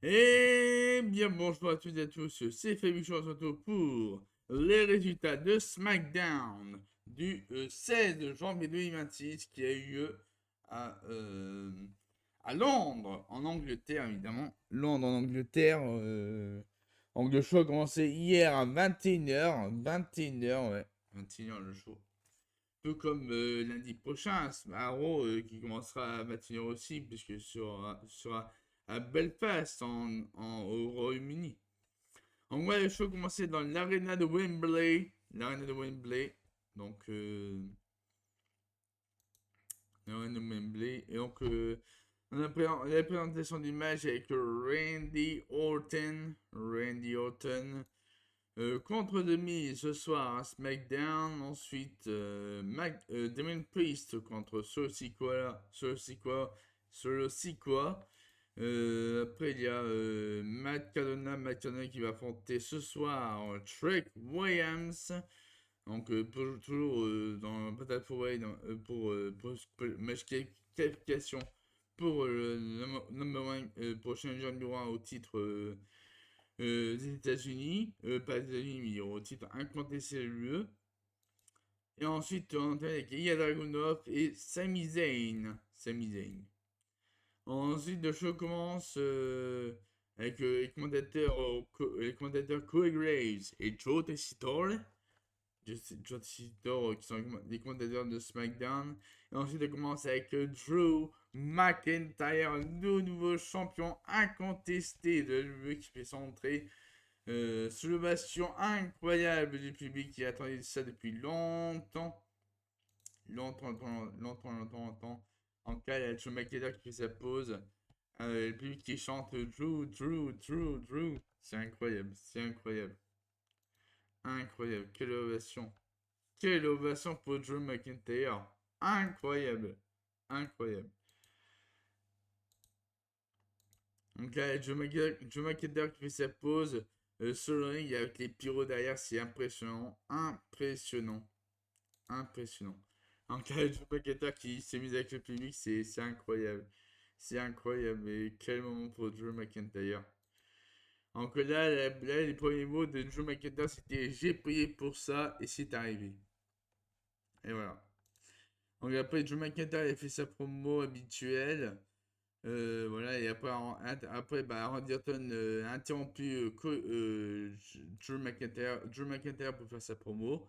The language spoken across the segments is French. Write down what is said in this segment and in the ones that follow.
Eh bien, bonjour à toutes et à tous, c'est Fabien Soto pour les résultats de SmackDown du 16 janvier 2026 qui a eu lieu à, euh, à Londres, en Angleterre évidemment. Londres en Angleterre. Donc le show a commencé hier à 21h. 21h, ouais. 21h le show. Tout comme lundi prochain, à Raw, qui commencera à 21h aussi, puisque sera à Belfast, au Royaume-Uni. En vrai, le show commençait dans l'arena de Wembley. L'arena de Wembley. Donc, l'arena de Wembley. Et donc, on a la présentation du match avec Randy Orton. Randy Orton. Contre The ce soir à SmackDown. Ensuite, Damien Priest contre Solo Sikoa. Après, il y a Matt Cardona qui va affronter ce soir Trek Williams. Donc, toujours dans Battle for Way pour match qualification pour le number one, prochain numéro 1 au titre des États-Unis. Pas des États-Unis, mais au titre incontesté de l'UE. Et ensuite, on entraîne avec Ilya Dragunov et Sami Zayn. Sami Zayn. Ensuite, le show commence avec les commentateurs Corey Graves et Joe Tessitore. Joe Tessitore qui sont les commentateurs de SmackDown. Et ensuite, on commence avec Drew McIntyre, le nouveau champion incontesté de l'UE qui fait son entrée. Soulevation incroyable du public qui attendait ça depuis longtemps. Longtemps. En tout cas, il y a Joe McIntyre qui fait sa pause. Le public qui chante Drew. C'est incroyable, c'est incroyable. Incroyable, quelle ovation. Quelle ovation pour Drew McIntyre. Incroyable, incroyable. Donc là, il y a Joe McIntyre qui fait sa pause. Solo ring avec les pyros derrière, c'est impressionnant. Impressionnant. En cas de Joe McIntyre qui s'est mis avec le public, c'est incroyable. C'est incroyable. Et quel moment pour Drew McIntyre. Donc là, les premiers mots de Drew McIntyre, c'était j'ai prié pour ça et c'est arrivé. Et voilà. Donc après, Drew McIntyre a fait sa promo habituelle. Voilà, et après Randy Orton a interrompu Drew McIntyre pour faire sa promo.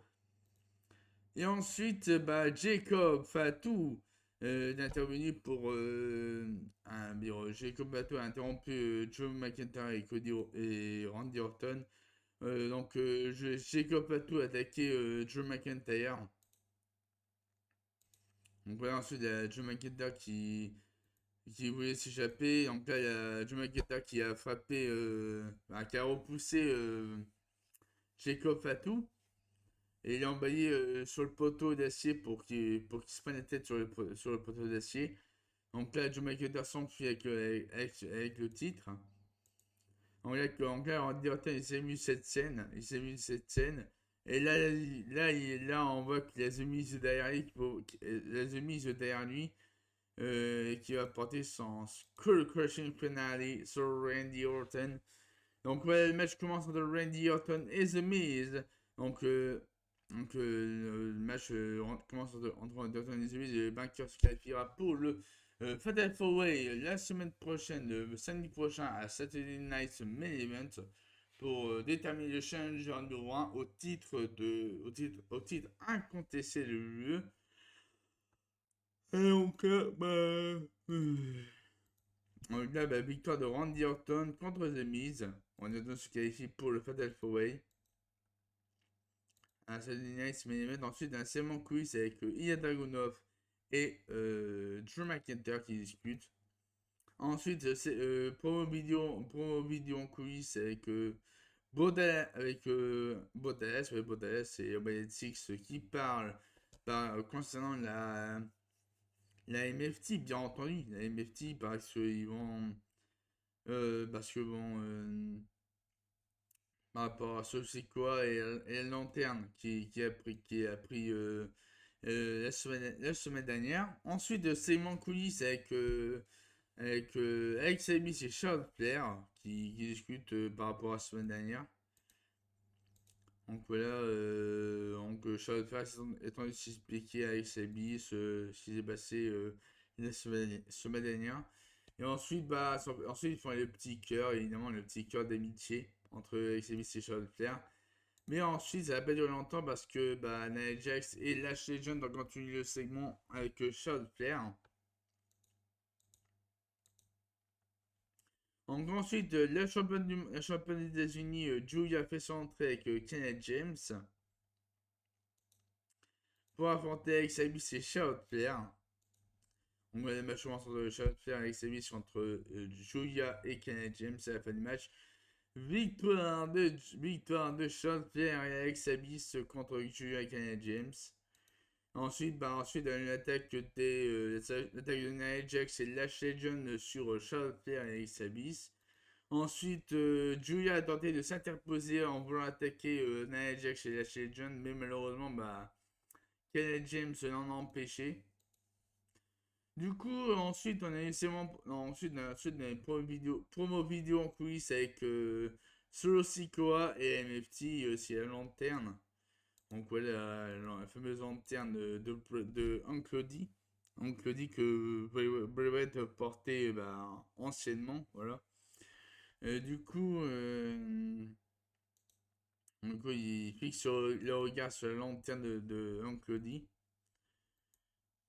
Et ensuite, Jacob Fatou est intervenu pour un bureau. Jacob Fatou a interrompu Joe McIntyre et Randy Orton. Donc, Jacob Fatou a attaqué Joe McIntyre. Donc voilà, ensuite, il y a Joe McIntyre qui voulait s'échapper. Donc là, il y a Joe McIntyre qui a frappé, qui a repoussé Jacob Fatou. Et il est embayé sur le poteau d'acier pour qu'il se prenne la tête sur le poteau d'acier. Donc là, Joe McIntyre s'enfuit avec le titre. En clair, Randy Orton, il s'est vu cette scène. Il s'est vu cette scène. Et là, on voit qu'il a The Miz derrière lui, et qui va porter son Skull Crushing Finale sur Randy Orton. Donc, ouais, le match commence entre Randy Orton et The Miz. Donc, le match commence entre Randy Orton et The Miz. Et le vainqueur se qualifiera pour le Fatal 4-Way la semaine prochaine, le samedi prochain à Saturday Night Main Event pour déterminer le challenger numéro 1 au titre incontesté de l'UE. Et donc, là, victoire de Randy Orton contre The Miz. Randy Orton se qualifie pour le Fatal 4-Way. Un Saturday Night Main Event. Ensuite, un segment quiz avec Ilya Dragunov et Drew McIntyre qui discutent. Ensuite, c'est promo vidéo en coulisses avec Bottas et Obeyed Six qui parlent concernant la MFT, bien entendu. La MFT, parce qu'ils vont. Parce que bon. Par rapport à ce c'est quoi et la lanterne qui a pris la semaine dernière. Ensuite, segment coulisses avec avec Alex Abyss et Charlotte Flair qui discutent par rapport à la semaine dernière. Donc voilà, Charlotte Flair étant donné s'expliquer à Alex Abyss ce qui s'est passé la semaine dernière. Et ensuite, ensuite, ils font le petit cœur, évidemment, le petit cœur d'amitié entre Alex Abyss et Charlotte Flair. Mais ensuite, ça va pas durer longtemps parce que Nia Jax et Lash Legend ont continué le segment avec Charlotte Flair. Donc ensuite, la championne des États-Unis, Julia fait son entrée avec Kenneth James pour affronter Alex Abyss et Charlotte Flair. On va le match entre Charlotte Flair et Alex Abyss entre Julia et Kenneth James à la fin du match. Victoire de Charlotte Flair et Alex Abyss contre Julia et Kenneth James. Ensuite, une attaque l'attaque de Nia Jax et Lash Legend sur Charlotte Flair et Alex Abyss. Ensuite, Julia a tenté de s'interposer en voulant attaquer Nia Jax et Lash Legend, mais malheureusement, Kenneth James l'en a empêché. Du coup, ensuite, on a ensuite, on a une promo vidéo en coulisses avec Solo Sikoa et MFT, aussi la lanterne. Donc voilà, la fameuse lanterne de Uncle D. Uncle D que Bray Wyatt portait anciennement, voilà. Du coup, il fixe le regard sur la lanterne de Uncle D.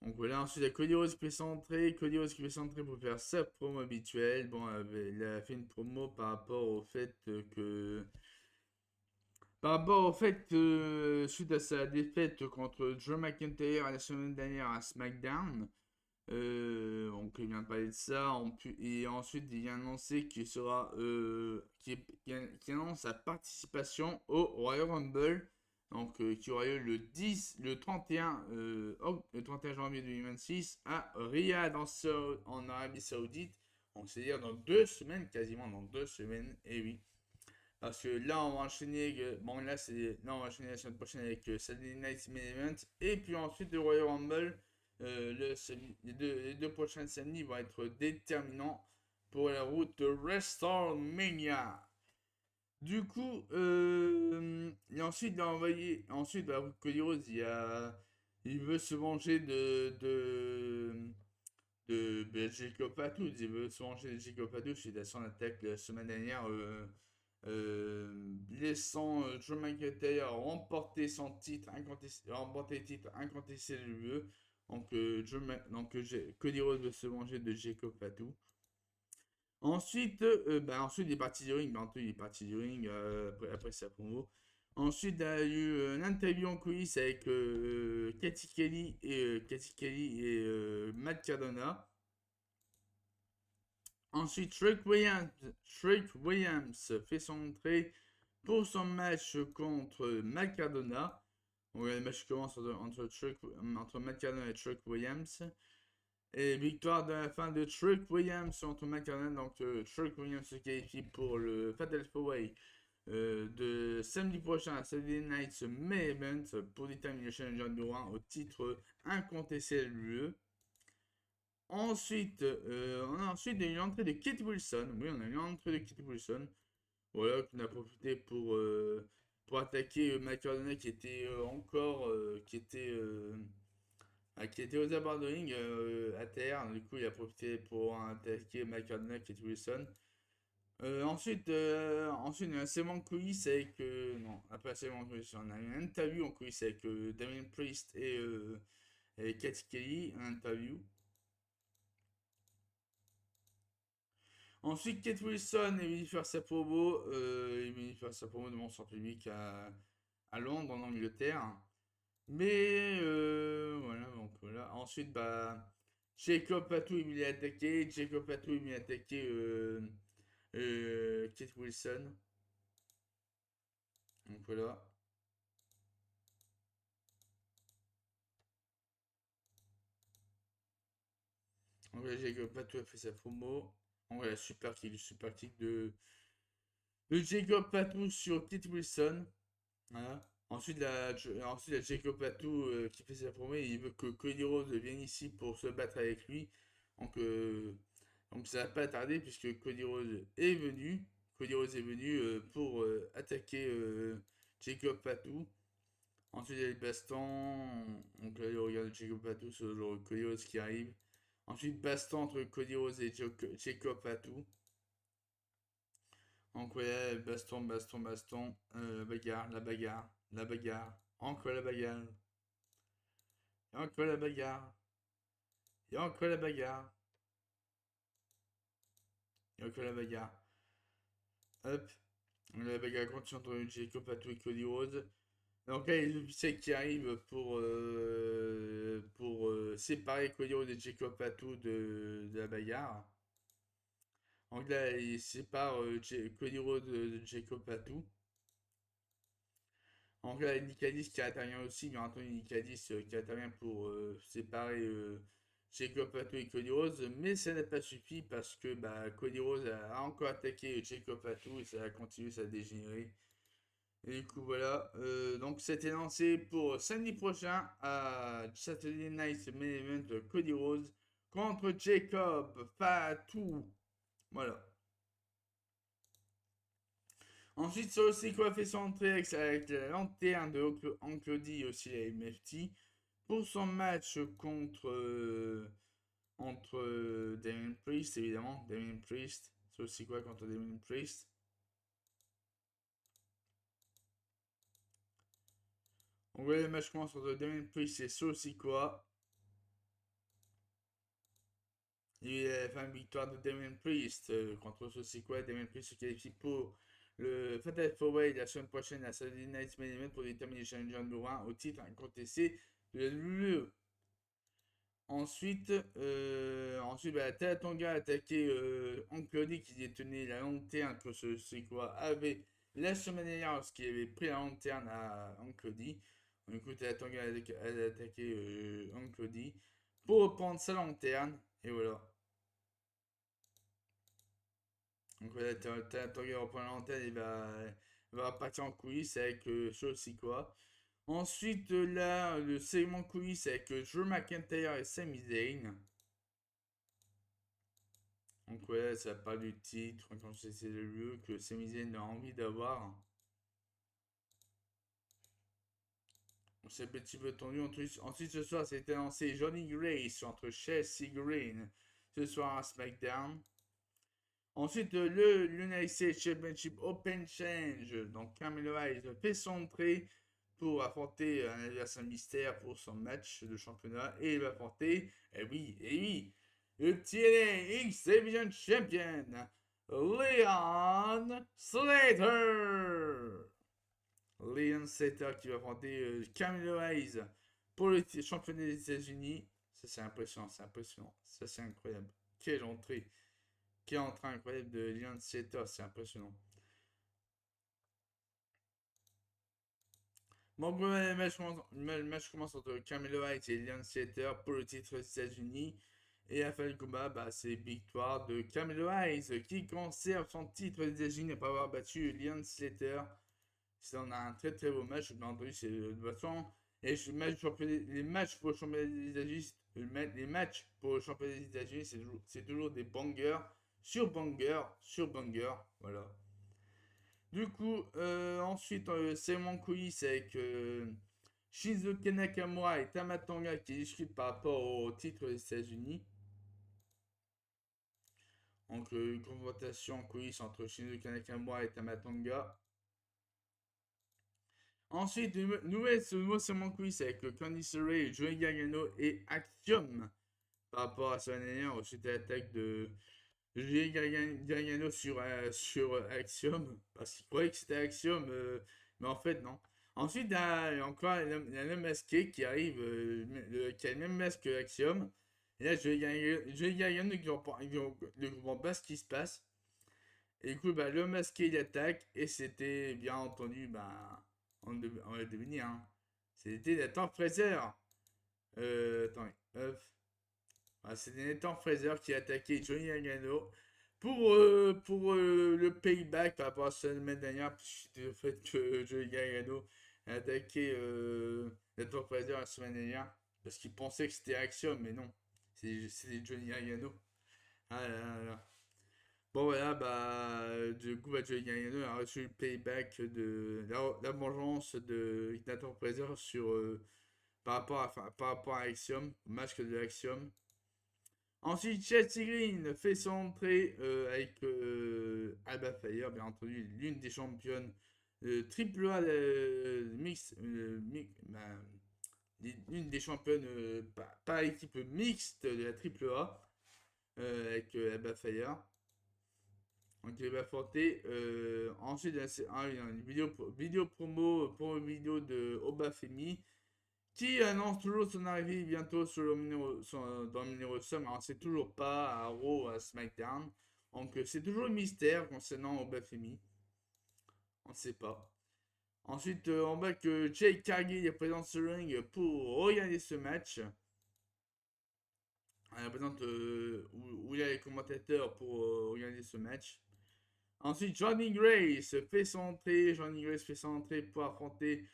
Donc voilà, ensuite il y a Cody Rhodes qui fait centrer. Cody Rhodes qui fait centrer pour faire sa promo habituelle. Bon, il a fait une promo par rapport au fait que. Par rapport au fait que, suite à sa défaite contre Drew McIntyre à la semaine dernière à SmackDown, donc il vient de parler de ça, et ensuite il vient annoncer qu'il sera, qui annonce sa participation au Royal Rumble, donc qui aura lieu le 31, le 31 janvier 2026 à Riyad en Arabie Saoudite, donc c'est-à-dire dans 2 semaines, quasiment dans 2 semaines, et oui. Parce que là, on va enchaîner. Là, on va enchaîner la semaine prochaine avec Saturday Night Main Event. Et puis ensuite, le Royal Rumble. Les deux prochains samedis vont être déterminants pour la route de WrestleMania. Du coup, et ensuite, il a envoyé. Ensuite, Cody Rhodes, il veut se venger de Jacob Fatou. Il veut se venger de Jacob Fatou suite à son attaque la semaine dernière. Laissant Drew McIntyre remporter le titre incontesté de l'UE. Cody Rhodes veut se venger de Jacob Fatou. Ensuite, il est parti du ring. Il est parti du ring après sa promo. Ensuite, il y a eu une interview en coulisses avec Katie Kelly et Matt Cardona. Ensuite, Trick Williams fait son entrée pour son match contre Matt Cardona. Le match commence entre Matt Cardona et Trick Williams. Et victoire de la fin de Trick Williams contre Matt Cardona. Donc, Trick Williams se qualifie pour le Fatal 4-Way de samedi prochain à Saturday Night Main Event pour déterminer le challenger numéro 1 au titre incontesté de l'UE. Ensuite, on a ensuite eu l'entrée de Kit Wilson. Oui, on a eu l'entrée de Kit Wilson. Voilà, qu'on a profité pour attaquer McCardona qui était qui était aux abords de ring à terre. Du coup, il a profité pour attaquer McCardona qui était Wilson. Ensuite, il y a un segment de coulisses avec. Non, après un segment de coulisses, on a une interview en coulisses avec Damien Priest et Katie Kelly. Un interview. Ensuite, Kate Wilson est venu faire sa promo. Il est venu faire sa promo devant son public à Londres, en Angleterre. Mais voilà, donc voilà. Ensuite, Jacob Patou est venu attaquer. Jacob Patou est venu attaquer Kate Wilson. Donc voilà. Donc voilà, Jacob Patou a fait sa promo. Donc voilà, super kick de Jacob Patou sur Kate Wilson. Voilà. Ensuite, il y a Jacob Patou qui fait sa promo. Il veut que Cody Rhodes vienne ici pour se battre avec lui. Donc, Donc ça n'a pas tardé puisque Cody Rhodes est venu. Cody Rhodes est venu pour attaquer Jacob Fatu. Ensuite, il y a le baston. Donc là, il regarde Jacob Fatu, c'est le Cody Rhodes qui arrive. Ensuite, baston entre Cody Rhodes et Jacob Fatu. Donc ouais, baston, baston, baston. Bagarre, la bagarre, la bagarre. Encore la bagarre. Et encore la bagarre. Et encore la bagarre. Et encore la bagarre. Hop. La bagarre continue entre Jacob Fatu et Cody Rhodes. Donc là, il y a les officiels qui arrivent pour séparer Cody Rhodes et Jacob Fatu de la bagarre. Donc là, il sépare Cody Rhodes de Jacob Fatu. Donc là, il y a Nicalis qui intervient aussi, bien entendu, Nicalis qui intervient pour séparer Jacob Fatu et Cody Rhodes, mais ça n'a pas suffi parce que bah, Cody Rhodes a encore attaqué Jacob Fatu et ça a continué, ça a dégénéré. Et du coup, voilà. Donc, c'était lancé pour samedi prochain à Saturday Night Main Event Cody Rhodes contre Jacob Fatu. Voilà. Ensuite, ça aussi quoi fait son entrée avec la lanterne de Anclody aussi la MFT pour son match entre Damien Priest évidemment. Damien Priest. C'est aussi quoi contre Damien Priest. Donc, voilà, le match commence entre Damien Priest et aussi quoi. Il a fait une victoire de Damien Priest contre Sossikwa. Damien Priest se qualifie pour le Fatal 4-Way la semaine prochaine à Saturday Night Main Event pour déterminer le challenger numéro 1 au titre incontesté de la WWE. Ensuite bah, Tonga a attaqué Anclody qui détenait la lanterne que Sossikwa avait la semaine dernière lorsqu'il avait pris la lanterne à Anclody. Du coup, Tonga a attaqué Anclody pour reprendre sa lanterne. Et voilà. Donc voilà, Tanguy reprend l'antenne et va partir en coulisses avec aussi quoi. Ensuite, là, le segment coulisses avec Drew McIntyre et Sami Zayn. Donc voilà, ça parle du titre, quand c'est le lieu que Sami Zayn a envie d'avoir. C'est un petit peu tendu. Ensuite, ce soir, c'était lancé Johnny Grace entre Chelsea Green. Ce soir, à SmackDown. Ensuite, le United States Championship Open Challenge. Donc, Carmelo Hayes fait son entrée pour affronter un adversaire mystère pour son match de championnat. Et il va affronter, oui, le TNA X Division Champion, Leon Slater. Leon Slater qui va affronter Carmelo Hayes pour le championnat des États-Unis. Ça, c'est impressionnant, c'est impressionnant. Ça, c'est incroyable. Quelle entrée! Quelle entrée incroyable de Leon Slater, c'est impressionnant. Bon, le match commence entre Carmelo Hayes et Leon Slater pour le titre des États-Unis. Et à la fin du combat, bah, c'est victoire de Carmelo Hayes qui conserve son titre des États-Unis après avoir battu Leon Slater. On a un très très beau match, bien entendu, c'est de toute façon. Et les matchs pour le championnat des États-Unis, les matchs pour le championnat des États-Unis, c'est toujours des bangers sur banger sur banger. Voilà. Du coup, ensuite, c'est mon coulisses avec Shinsuke Nakamura et Tamatanga qui discutent par rapport au titre des États-Unis. Donc, une confrontation en coulisses entre Shinsuke Nakamura et Tamatanga. Ensuite, ce nouveau segment quiz avec Candice Ray, Joey Gargano et Axiom par rapport à sa dernière, ensuite à l'attaque de Joey Gargano sur Axiom parce qu'il croyait que c'était Axiom, mais en fait non. Ensuite, il y a encore l'homme masqué qui arrive, qui a le même masque que Axiom. Et là, Joey Gargano ne comprend pas ce qui se passe. Et du coup, bah, le masqué il attaque et c'était bien entendu, bah, on l'a deviné, hein. C'était Nathan Fraser. Attends, hop. Ah, c'était Nathan Fraser qui a attaqué Johnny Gargano pour le payback par rapport à la semaine dernière, puisque le fait que Johnny Gargano a attaqué Nathan Fraser la semaine dernière, parce qu'il pensait que c'était Axiom, mais non, c'était Johnny Gargano. Ah là là. Bon voilà, du coup, Joey Gargano a reçu le payback de la vengeance de Ignator Fraser par rapport à Axiom, au match de Axiom. Ensuite, Chelsea Green fait son entrée avec Alba Fire, bien entendu, l'une des championnes triple A mix, l'une des championnes par équipe mixte de la triple A avec Alba Fire. Donc il va affronter ensuite une vidéo promo pour une vidéo de Obafemi qui annonce toujours son arrivée bientôt dans le numéro Sum. Alors, on ne sait toujours pas à Raw ou à SmackDown. Donc, c'est toujours le mystère concernant Obafemi. On ne sait pas. Ensuite, on voit que Jake Cargill est présent sur le ring pour regarder ce match. Elle présente où il y a les commentateurs pour regarder ce match. Ensuite, Johnny Grace fait son entrée. Johnny Grace fait son entrée pour affronter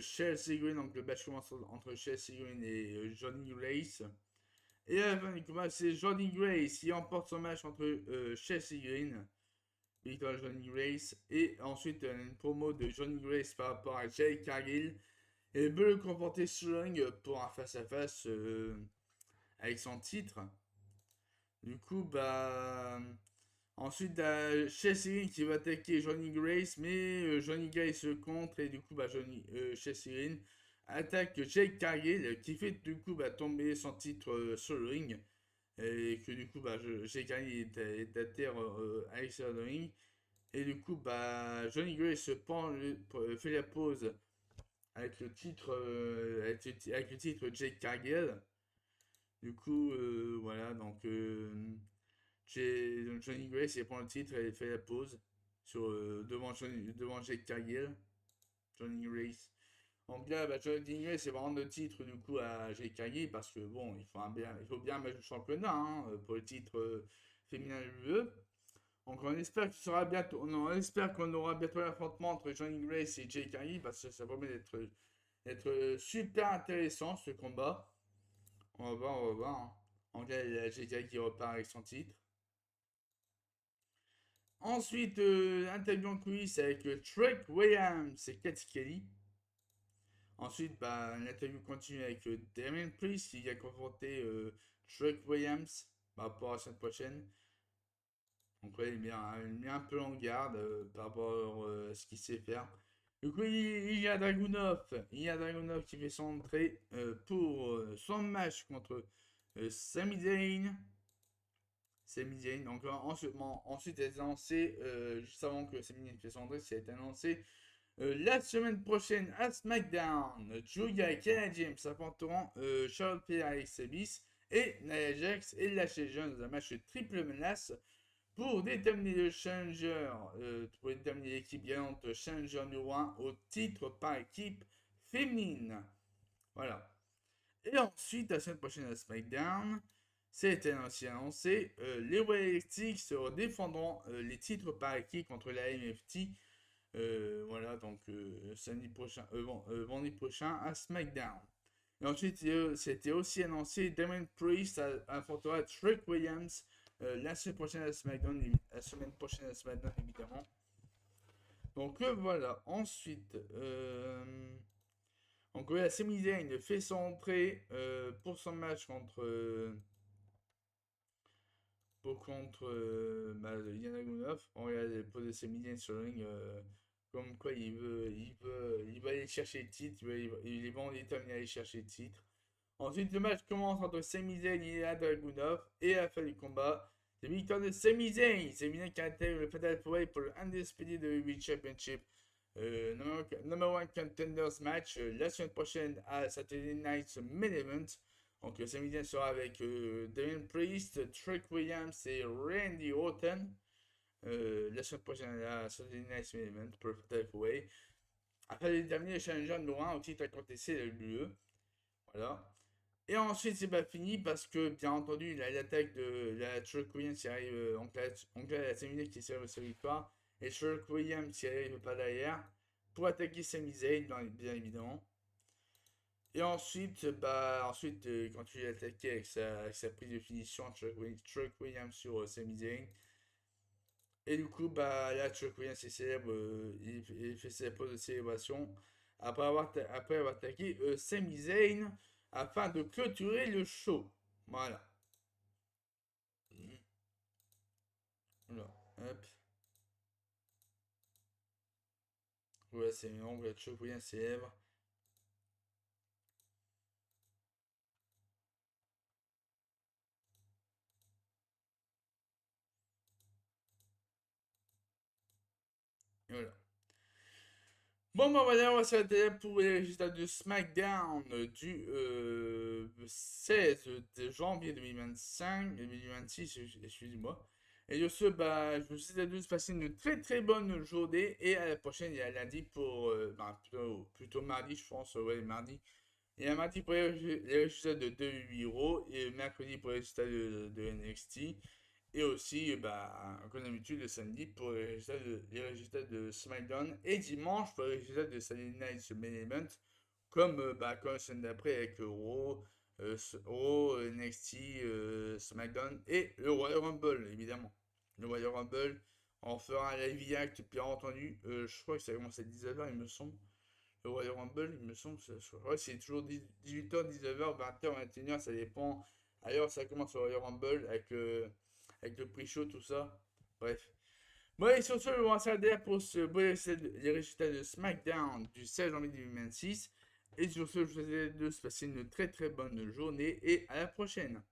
Chelsea Green. Donc, le match commence entre Chelsea Green et Johnny Grace. Et à la fin du combat, c'est Johnny Grace qui emporte son match contre Chelsea Green. Victoire Johnny Grace. Et ensuite, une promo de Johnny Grace par rapport à Jay Cargill. Et veut le confronter sur le ring pour un face-à-face avec son titre. Du coup, ensuite, Chelsea Green qui va attaquer Johnny Grace, mais Johnny Grace se contre et du coup, Chelsea Green attaque Jake Cargill qui fait du coup tomber son titre sur le ring et que du coup, Jake Cargill est à terre à l'extérieur du ring et du coup, Johnny Grace fait la pause avec le titre, avec le titre Jake Cargill. Du coup, voilà, donc Johnny Grace il prend le titre et fait la pause devant Jake Cargill. Johnny Grace. Donc là, Johnny Grace c'est vraiment le titre du coup à Jake Cargill parce que bon, il faut bien mettre le championnat pour le titre féminin de l'UE. Donc on espère que ce sera bientôt, on espère qu'on aura bientôt l'affrontement entre Johnny Grace et Jake Cargill parce que ça promet d'être super intéressant ce combat. On va voir. Hein. Donc là, il y a Jake Cargill qui repart avec son titre. Ensuite, interview en coulisses avec Trek Williams et Katy Kelly. Ensuite, l'interview continue avec Damien Priest qui a confronté Trek Williams par rapport à la semaine prochaine. Donc, ouais, il met un peu en garde par rapport à ce qu'il sait faire. Du coup, il y a Dragunov. Il y a Dragunov qui fait son entrée pour son match contre Sami Zayn. Sami Zayn. Donc, ensuite, elle a été annoncé, juste avant que Sami Zayn fasse son entrée, ça a été annoncé la semaine prochaine à SmackDown. Julia et Kenna James affronteront Charlotte Flair, Alexa Bliss et Nia Jax et Lashley Jones dans un match triple menace pour déterminer le challenger, pour déterminer l'équipe gagnante challenger numéro 1 au titre par équipe féminine. Voilà. Et ensuite, la semaine prochaine à SmackDown, c'était aussi annoncé, les Wyatt se défendront les titres par équipe contre la MFT. Voilà, donc vendredi prochain à SmackDown. Et ensuite, c'était aussi annoncé Damien Priest affrontera Trick Williams la semaine prochaine à SmackDown, évidemment. Donc voilà, ensuite, donc la Sami Zayn fait son entrée pour son match contre Yana Gunov. On regarde les poses de Sami Zayn sur le ring, comme quoi il va aller chercher le titre, il est vraiment déterminé à aller chercher le titre. Ensuite, le match commence entre Sami Zayn et Ilya Dragunov. Et à la fin du combat, c'est victoire de Sami Zayn. Sami Zayn qui intègre le Fatal 4-Way pour le Undisputed WWE Championship. Number one Contenders match la semaine prochaine à Saturday Night's Main Event. Donc, Sami Zayn sera avec Damien Priest, Trick Williams et Randy Orton. La semaine prochaine à Saturday Night's Main Event pour le Fatal 4-Way. Afin de déterminer le challenger numéro 1 au titre à contester de l'UE. Voilà. Et ensuite, c'est pas fini parce que, bien entendu, l'attaque de la Shirk Williams qui arrive, donc la Sami Zayn qui serve sa victoire, et Shirk Williams qui arrive pas derrière pour attaquer Sami Zayn, bien évidemment. Et ensuite, quand tu l'as attaqué avec sa prise de finition, Chuck Williams sur Sami Zayn. Et du coup, là, Chuck Williams est célèbre, il fait sa pause de célébration après avoir attaqué Sami Zayn afin de clôturer le show. Voilà. Alors, hop. Voilà, c'est long, Chuck Williams célèbre. Et voilà. Bon, voilà, on va s'arrêter là pour les résultats de SmackDown du 16 de janvier 2025, 2026, excusez-moi. Et de ce, je vous souhaite à tous de passer une très très bonne journée et à la prochaine, il y a lundi pour, plutôt mardi, je pense, ouais, mardi. Il y a mardi pour les résultats de 2 et mercredi pour les résultats de NXT. Et aussi, comme d'habitude, le samedi pour les résultats de SmackDown. Et dimanche pour les résultats de Sunday Night Main Event. Comme la semaine d'après avec Raw, NXT, SmackDown et le Royal Rumble, évidemment. Le Royal Rumble, on fera un live act, bien entendu. Je crois que ça commence à 19h, il me semble. Le Royal Rumble, il me semble, ouais, c'est toujours 18h, 19h, 20h, 21h, ça dépend. Ailleurs, ça commence au Royal Rumble avec le pre-show, tout ça. Bref. Bon, et sur ce, on va s'arrêter là pour les résultats de SmackDown du 16 janvier 2026. Et sur ce, je vous souhaite de se passer une très très bonne journée et à la prochaine.